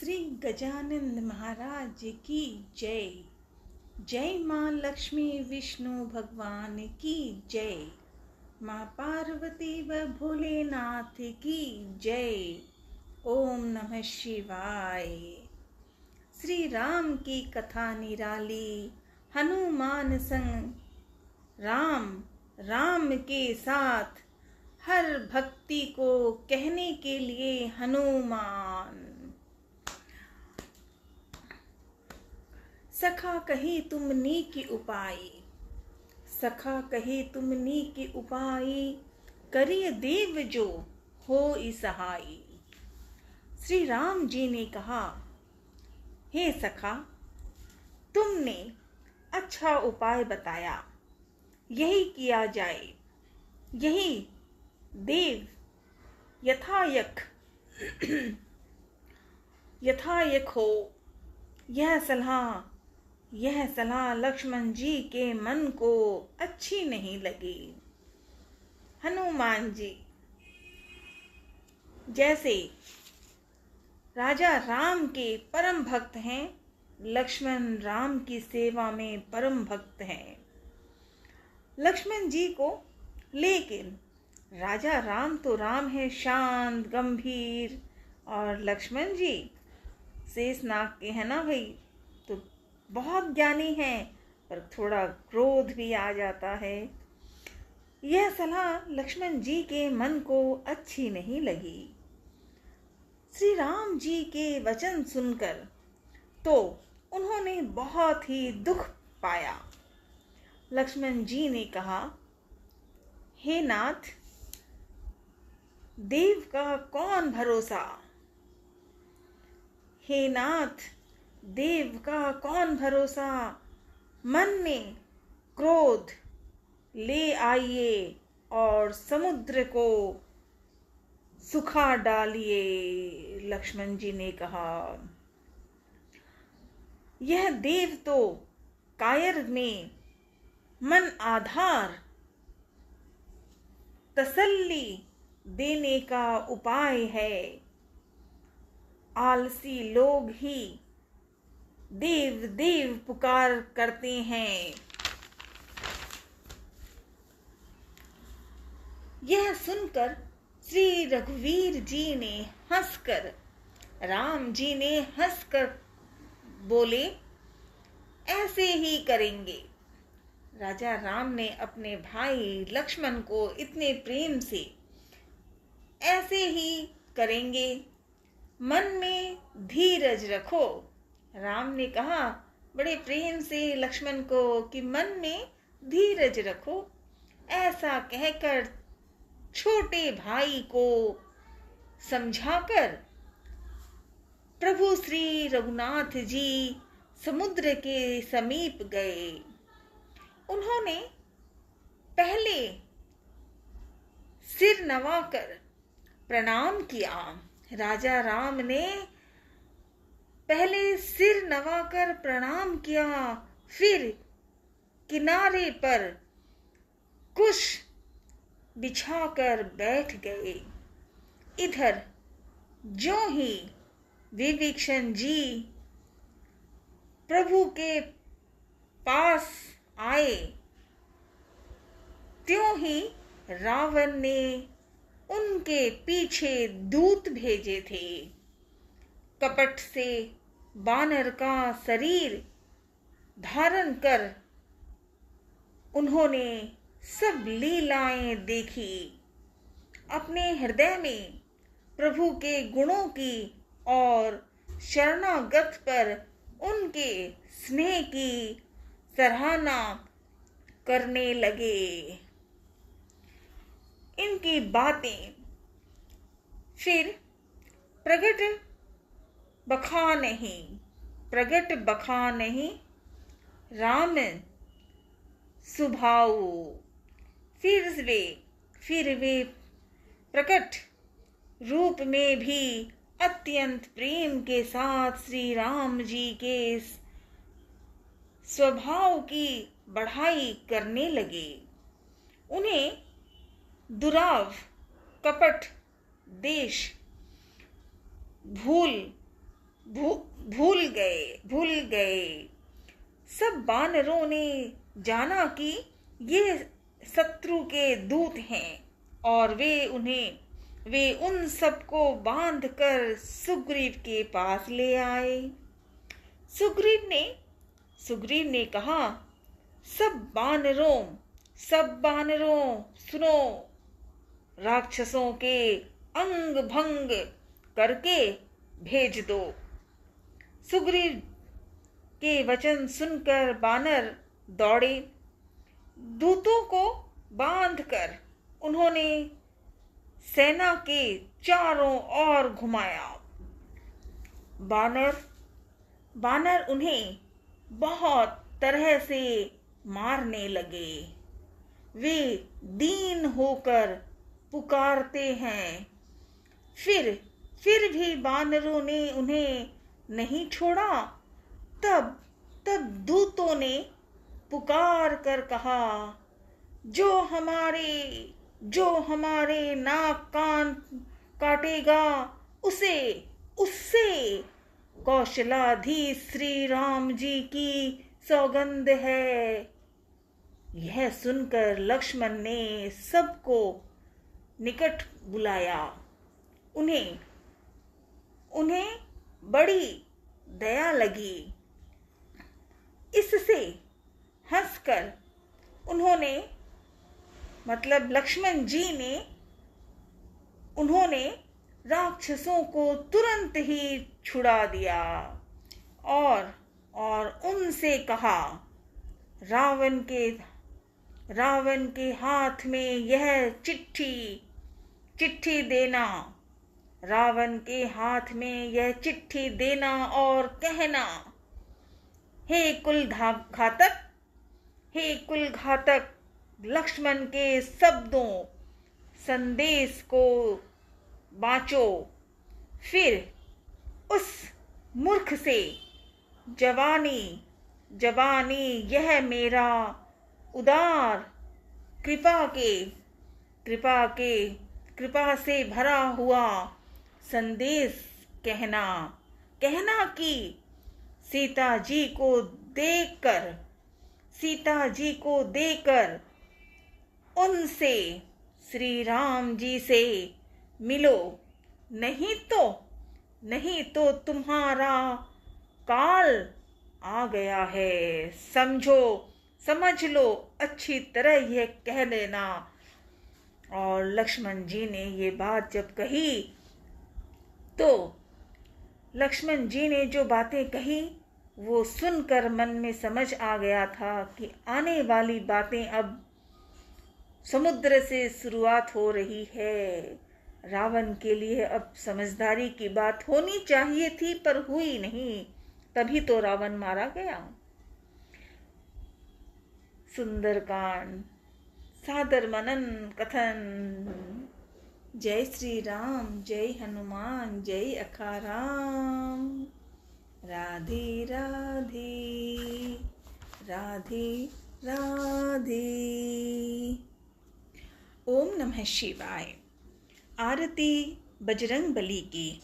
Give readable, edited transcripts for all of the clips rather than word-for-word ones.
श्री गजानंद महाराज की जय। जय माँ लक्ष्मी विष्णु भगवान की जय। माँ पार्वती व भोलेनाथ की जय। ओम नमः शिवाय। श्री राम की कथा निराली, हनुमान संग राम, राम के साथ हर भक्ति को कहने के लिए हनुमान। सखा कही तुम नीकी उपाय, सखा कही तुम नीकी उपाय, करिय देव जो होई सहाय। श्री राम जी ने कहा, हे सखा, तुमने अच्छा उपाय बताया, यही किया जाए। यही देव यथायक हो। यह सलाह लक्ष्मण जी के मन को अच्छी नहीं लगी। हनुमान जी जैसे राजा राम के परम भक्त हैं, लक्ष्मण राम की सेवा में परम भक्त हैं। लक्ष्मण जी को, लेकिन राजा राम तो राम है, शांत गंभीर, और लक्ष्मण जी शेषनाग के हैं ना भाई, तो बहुत ज्ञानी हैं, पर थोड़ा क्रोध भी आ जाता है। यह सलाह लक्ष्मण जी के मन को अच्छी नहीं लगी। श्री राम जी के वचन सुनकर तो उन्होंने बहुत ही दुख पाया। लक्ष्मण जी ने कहा, हे नाथ, देव का कौन भरोसा। हे नाथ, देव का कौन भरोसा। मन में क्रोध ले आइए और समुद्र को सुखा डालिए। लक्ष्मण जी ने कहा, यह देव तो कायर में मन आधार तसल्ली देने का उपाय है। आलसी लोग ही देव देव पुकार करते हैं। यह सुनकर श्री रघुवीर जी ने हंसकर, राम जी ने हंसकर बोले, ऐसे ही करेंगे। राजा राम ने अपने भाई लक्ष्मण को इतने प्रेम से, ऐसे ही करेंगे, मन में धीरज रखो। राम ने कहा बड़े प्रेम से लक्ष्मण को कि मन में धीरज रखो। ऐसा कहकर छोटे भाई को समझाकर प्रभु श्री रघुनाथ जी समुद्र के समीप गए। उन्होंने पहले सिर नवाकर प्रणाम किया। राजा राम ने पहले सिर नवाकर प्रणाम किया, फिर किनारे पर कुश बिछाकर बैठ गए। इधर जो ही विभीषण जी प्रभु के पास आए, त्यों ही रावण ने उनके पीछे दूत भेजे थे। कपट से बानर का शरीर धारण कर उन्होंने सब लीलाएं देखी। अपने हृदय में प्रभु के गुणों की और शरणागत पर उनके स्नेह की सराहना करने लगे। इनकी बातें फिर प्रगट बखा नहीं राम सुभाऊ। फिर वे प्रकट रूप में भी अत्यंत प्रेम के साथ श्री राम जी के स्वभाव की बढ़ाई करने लगे। उन्हें दुराव, कपट, देश, भूल भूल गए। सब बानरों ने जाना कि ये शत्रु के दूत हैं और वे उन सबको बांधकर सुग्रीव के पास ले आए। सुग्रीव ने कहा, सब बानरों सुनो, राक्षसों के अंग भंग करके भेज दो। सुग्रीव के वचन सुनकर बानर दौड़े। दूतों को बांधकर उन्होंने सेना के चारों ओर घुमाया। बानर उन्हें बहुत तरह से मारने लगे। वे दीन होकर पुकारते हैं, फिर भी बानरों ने उन्हें नहीं छोड़ा। तब दूतों ने पुकार कर कहा, जो हमारे नाक कान काटेगा उससे कौशलाधीश श्री राम जी की सौगंध है। यह सुनकर लक्ष्मण ने सबको निकट बुलाया। उन्हें बड़ी दया लगी। इससे हंसकर लक्ष्मण जी ने राक्षसों को तुरंत ही छुड़ा दिया और उनसे कहा, रावण के हाथ में यह चिट्ठी देना। रावण के हाथ में यह चिट्ठी देना और कहना, हे कुल घातक, लक्ष्मण के संदेश को बाँचो। फिर उस मूर्ख से जवानी यह मेरा उदार कृपा से भरा हुआ संदेश कहना कि सीता जी को देखकर उनसे श्री राम जी से मिलो, नहीं तो तुम्हारा काल आ गया है। समझ लो, अच्छी तरह यह कह देना। और लक्ष्मण जी ने ये बात जब कही तो लक्ष्मण जी ने जो बातें कही वो सुनकर मन में समझ आ गया था कि आने वाली बातें अब समुद्र से शुरुआत हो रही है। रावण के लिए अब समझदारी की बात होनी चाहिए थी, पर हुई नहीं, तभी तो रावण मारा गया। सुंदरकांड सादर मनन कथन। जय श्री राम, जय हनुमान, जय अखाराम। राधे राधे, राधे राधे। ओम नमः शिवाय। आरती बजरंग बली की।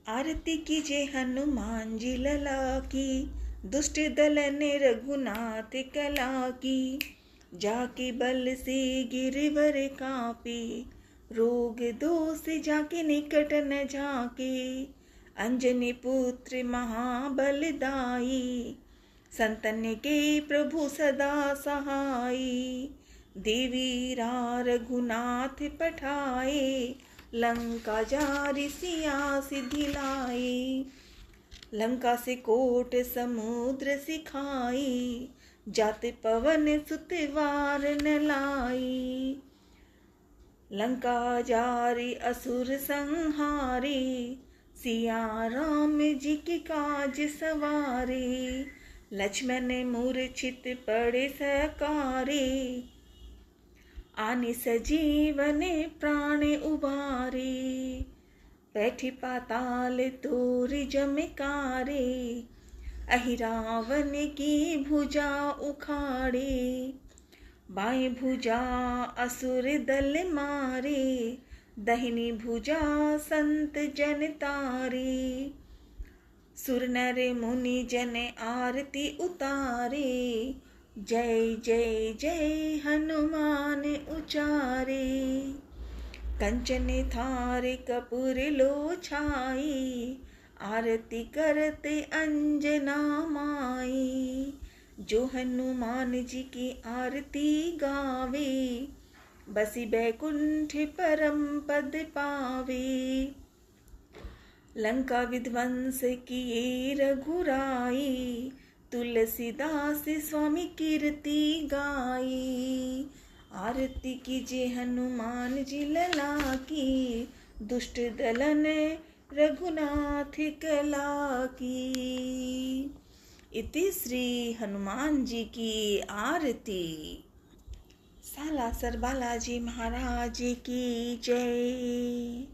आरती कीजिए हनुमान जी लला की, दुष्ट दल ने रघुनाथ कला की। जाके बल से गिरवर कांपे, रोग दोष जाके निकट न झाके। अंजनी पुत्र महाबलदाई, संतन के प्रभु सदा सहाई। देवीरा रघुनाथ पठाए, लंका जारि सिया सिद्धि लाई। लंका से कोट समुद्र सिखाई, जाते पवन सुत वार न लाई। लंका जारि असुर संहारे, सिया राम जी की काज सवारे। लक्ष्मण मूर्छित पड़े सकारे, आने सजीवन प्राण उबारे। बैठी पाताल तोर जमकारे, अहि रावण की भुजा उखाड़े। बाएं भुजा असुर दल मारे, दहिनी भुजा संत जन तारे। सुर नर मुनि जन आरती उतारे, जय जय जय हनुमान उचारे। कंचन थार कपूर लो छाई, आरती करते अंजना माई। जो हनुमान जी की आरती गावे, बसी बैकुंठ परम पद पावे। लंका विध्वंस किए रघुराई, तुलसीदास स्वामी कीर्ति गाई। आरती कीजिए हनुमान जी लला की, दुष्ट दलन रघुनाथ कला की। इति श्री हनुमान जी की आरती। सालासर बालाजी महाराज की जय।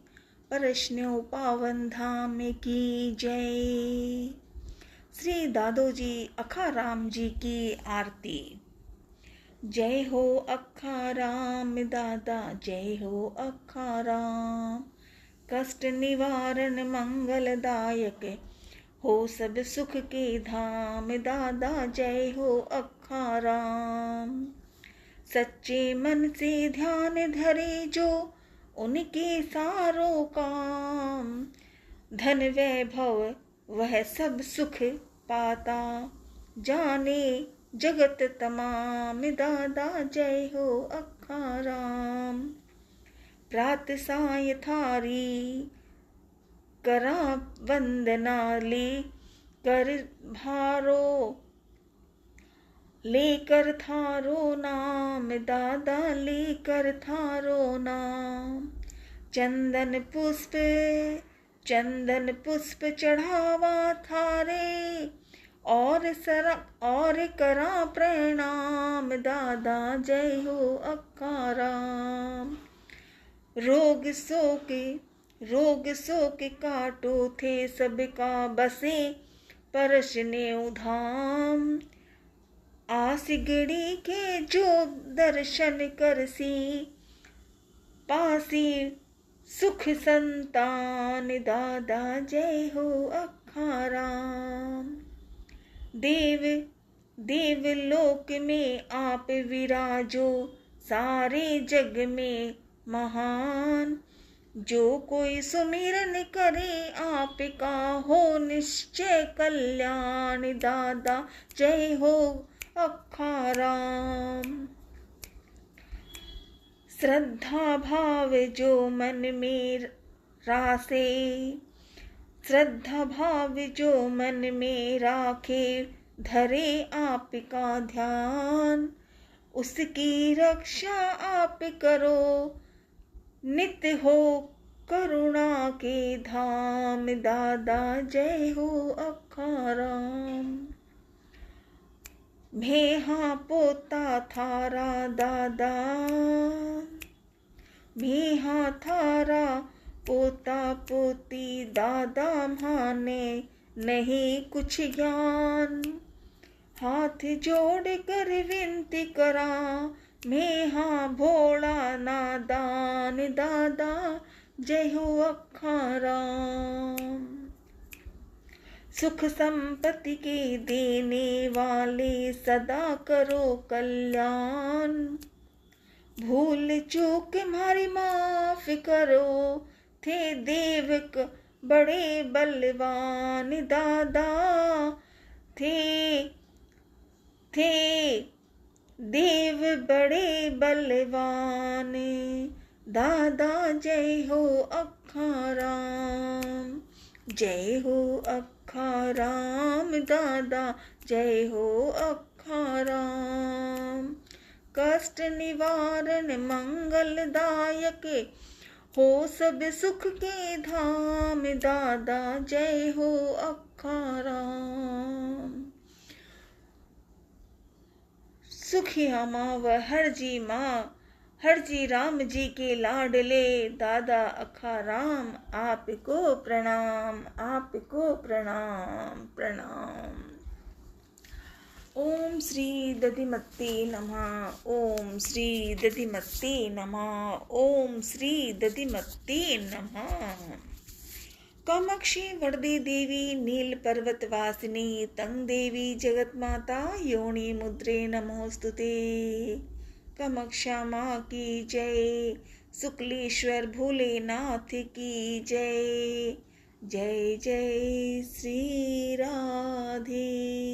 परशन्यो पावन धाम की जय। श्री दादोजी अखाराम जी की आरती। जय हो अखाराम दादा, जय हो अखाराम। कष्ट निवारण मंगलदायक, हो सब सुख के धाम दादा, जय हो अखाराम। सच्चे मन से ध्यान धरे जो, उनके सारों काम। धन वैभव वह सब सुख पाता, जाने जगत तमाम दादा, जय हो अखाराम। प्रात साय थारी करा वंदना, लेकर थारो नाम दादा, लेकर थारो नाम। चंदन पुष्प चढ़ावा थारे, और करा प्रणाम दादा, जय हो अखाराम। रोग शोक काटो थे सबका बसे, परशन्यो धाम। आसिगड़ी के जो दर्शन करसी, पासी सुख संतान दादा, जय हो अखाराम। देव लोक में आप विराजो, सारे जग में महान। जो कोई सुमिरन करे आपका, हो निश्चय कल्याण दादा, जय हो अखाराम। श्रद्धा भाव जो मन में रासे, श्रद्धा भाव जो मन में राखे, धरे आपका ध्यान। उसकी रक्षा आप करो, नित हो करुणा के धाम दादा, जय हो अखाराम। मेहा पोता थारा दादा, मेहा थारा पोता पोती दादा, माने नहीं कुछ ज्ञान। हाथ जोड़ कर विनती करा, मेहा भोला नादान दादा, जय हो अखाराम। सुख संपत्ति के देने वाले, सदा करो कल्याण। भूल चूक हमारी माफ करो, थे देवक बड़े बलवान दादा, थे देव बड़े बलवान दादा, जय हो अखाराम। जय हो अखाराम दादा, जय हो अखाराम। कष्ट निवारण मंगलदायक, हो सब सुख के धाम दादा, जय हो अखाराम। सुखिया माँ व हरजी माँ, हरजी राम जी के लाडले दादा अखाराम, आपको प्रणाम, आपको प्रणाम प्रणाम। ओम श्री दधिमते नमः, ओम श्री दधिमते नमः, ओम श्री दधिमते नमः। कामाक्षी वरदे देवी नील पर्वत वासिनी तंग देवी जगत माता योनि मुद्रे नमोस्तुते। कामाक्षा माँ की जय, शुक्लेश्वर भोलेनाथ की जय। जय जय श्री राधे।